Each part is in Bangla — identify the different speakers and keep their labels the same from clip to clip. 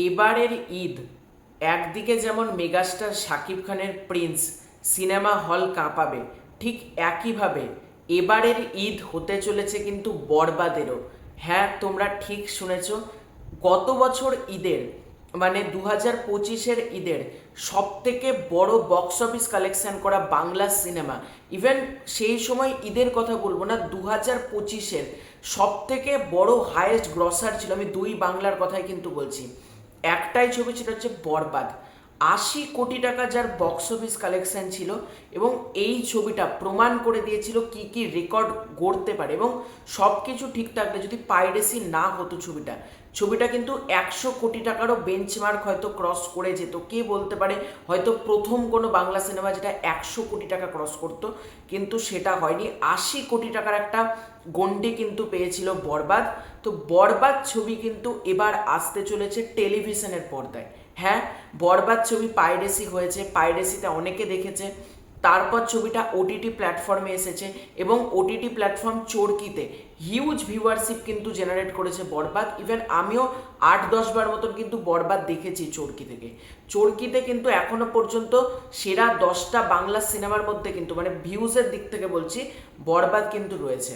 Speaker 1: এবারের ঈদ একদিকে যেমন মেগাস্টার শাকিব খানের প্রিন্স সিনেমা হল কাঁপাবে, ঠিক একইভাবে এবারের ঈদ হতে চলেছে কিন্তু বরবাদেরও। হ্যাঁ, তোমরা ঠিক শুনেছ। গত বছর ঈদের মানে 2025-এর ঈদের সব থেকে বড় বক্স অফিস কালেকশন করা বাংলা সিনেমা, ইভেন সেই সময় ঈদের কথা বলবো না, 2025-এর সব থেকে বড় হায়েস্ট গ্রসার ছিল। আমি দুই বাংলার কথাই কিন্তু বলছি। একটাই ছবি, সেটা হচ্ছে বরবাদ। 80 কোটি টাকা যার বক্স অফিস কালেকশন ছিল, এবং এই ছবিটা প্রমাণ করে দিয়েছিল কি কি রেকর্ড গড়তে পারে। এবং সব কিছু ঠিক থাকলে যদি পাইরেসি না হতো ছবিটা কিন্তু 100 কোটি টাকারও বেঞ্চমার্ক হয়তো ক্রস করে যেত। কে বলতে পারে হয়তো প্রথম কোনো বাংলা সিনেমা যেটা 100 কোটি টাকা ক্রস করতো, কিন্তু সেটা হয়নি। 80 কোটি টাকার একটা গন্ডি কিন্তু পেয়েছিল বরবাদ। তো বরবাদ ছবি কিন্তু এবার আসতে চলেছে টেলিভিশনের পর্দায়। হ্যাঁ, বরবাদ ছবি পাইরেসি হয়েছে, পাইরেসিতে অনেকে দেখেছে। তারপর ছবিটা ওটিটি প্ল্যাটফর্মে এসেছে, এবং ওটিটি প্ল্যাটফর্ম চরকিতে হিউজ ভিউয়ারশিপ কিন্তু জেনারেট করেছে বরবাদ। ইভেন আমিও 8-10 বার মতন কিন্তু বরবাদ দেখেছি চরকি থেকে। চরকিতে কিন্তু এখনো পর্যন্ত সেরা 10টা বাংলা সিনেমার মধ্যে কিন্তু মানে ভিউজের দিক থেকে বলছি, বরবাদ কিন্তু রয়েছে।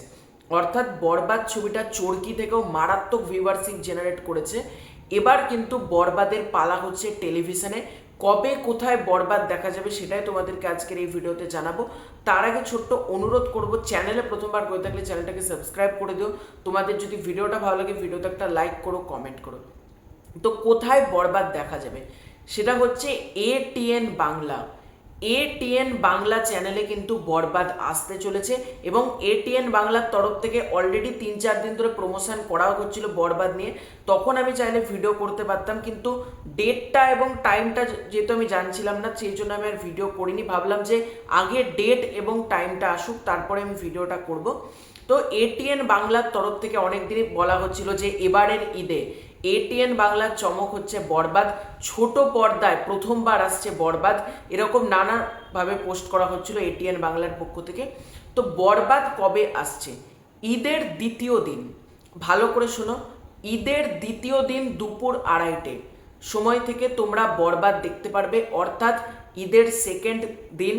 Speaker 1: অর্থাৎ বরবাদ ছবিটা চরকি থেকেও মারাত্মক ভিউয়ারশিপ জেনারেট করেছে। এবার কিন্তু বরবাদের পালা হচ্ছে টেলিভিশনে। কবে কোথায় বরবাদ দেখা যাবে সেটাই তোমাদেরকে আজকের এই ভিডিওতে জানাবো। তার আগে ছোট্ট অনুরোধ করব, চ্যানেলে প্রথমবার করে থাকলে চ্যানেলটাকে সাবস্ক্রাইব করে দিও। তোমাদের যদি ভিডিওটা ভালো লাগে ভিডিওতে একটা লাইক করো, কমেন্ট করো। তো কোথায় বরবাদ দেখা যাবে সেটা হচ্ছে এটিএন বাংলা। এটিএন বাংলা চ্যানেলে কিন্তু বরবাদ আসতে চলেছে, এবং এটিএন বাংলার তরফ থেকে অলরেডি 3-4 দিন ধরে প্রমোশন করাও হচ্ছিল বরবাদ নিয়ে। তখন আমি চাইলে ভিডিও করতে পারতাম, কিন্তু ডেটটা এবং টাইমটা যেহেতু আমি জানছিলাম না, সেই জন্য আমি আর ভিডিও করিনি। ভাবলাম যে আগে ডেট এবং টাইমটা আসুক, তারপরে আমি ভিডিওটা করব। তো এটিএন বাংলার তরফ থেকে অনেক দিনই বলা হচ্ছিল যে এবারের ঈদে এটিএন বাংলার চমক হচ্ছে বরবাদ। ছোট পর্দায় প্রথমবার আসছে বরবাদ, এরকম নানাভাবে পোস্ট করা হচ্ছিল এটিএন বাংলার পক্ষ থেকে। তো বরবাদ কবে আসছে? ঈদের দ্বিতীয় দিন। ভালো করে শোনো, ঈদের দ্বিতীয় দিন দুপুর 2:30 সময় থেকে তোমরা বরবাদ দেখতে পারবে। অর্থাৎ ঈদের সেকেন্ড দিন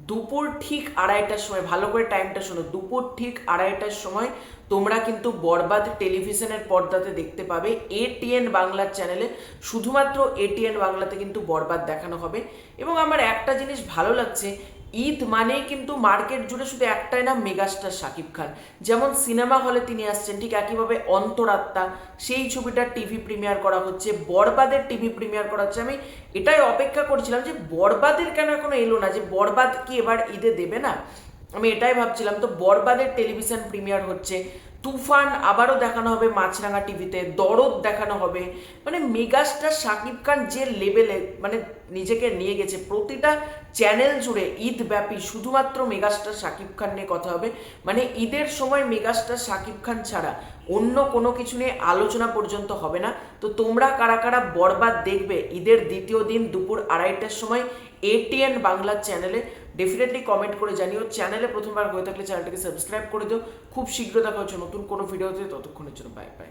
Speaker 1: দুপুর ঠিক 2:30টার সময়, ভালো করে টাইমটা শোনো, দুপুর ঠিক 2:30টার সময় তোমরা কিন্তু বরবাদ টেলিভিশনের পর্দাতে দেখতে পাবে এটিএন বাংলার চ্যানেলে। শুধুমাত্র এটিএন বাংলাতে কিন্তু বরবাদ দেখানো হবে। এবং আমার একটা জিনিস ভালো লাগছে, ঈদ মানেই কিন্তু মার্কেট জুড়ে শুধু একটাই নাম, মেগাস্টার শাকিব খান। যেমন সিনেমা হলে তিনি আসছেন, ঠিক একইভাবে অন্তরাত্মা সেই ছবিটার টিভি প্রিমিয়ার করা হচ্ছে, বরবাদের টিভি প্রিমিয়ার করা হচ্ছে। আমি এটাই অপেক্ষা করছিলাম যে বরবাদের কেন এখনো এলো না, যে বরবাদ কি এবার ঈদে দেবে না, আমি এটাই ভাবছিলাম। তো বরবাদের টেলিভিশন প্রিমিয়ার হচ্ছে, তুফান আবারও দেখানো হবে মাছরাঙা টিভিতে, দরদ দেখানো হবে। মানে মেগাস্টার শাকিব খান যে লেভেলে মানে নিজেকে নিয়ে গেছে, প্রতিটা চ্যানেল জুড়ে ঈদ ব্যাপী শুধুমাত্র মেগাস্টার শাকিব খান নিয়ে কথা হবে। মানে ঈদের সময় মেগাস্টার শাকিব খান ছাড়া অন্য কোনো কিছু নিয়ে আলোচনা পর্যন্ত হবে না। তো তোমরা কারা কারা বরবাদ দেখবে ঈদের দ্বিতীয় দিন দুপুর 2:30টার সময় এটিএন বাংলা চ্যানেলে, ডেফিনেটলি কমেন্ট করে জানিও। চ্যানেলে প্রথমবার হয়ে থাকলে চ্যানেলটাকে সাবস্ক্রাইব করে দিও। খুব শীঘ্র দেখা হচ্ছে নতুন কোনো ভিডিওতে, ততক্ষণের জন্য বাই বাই।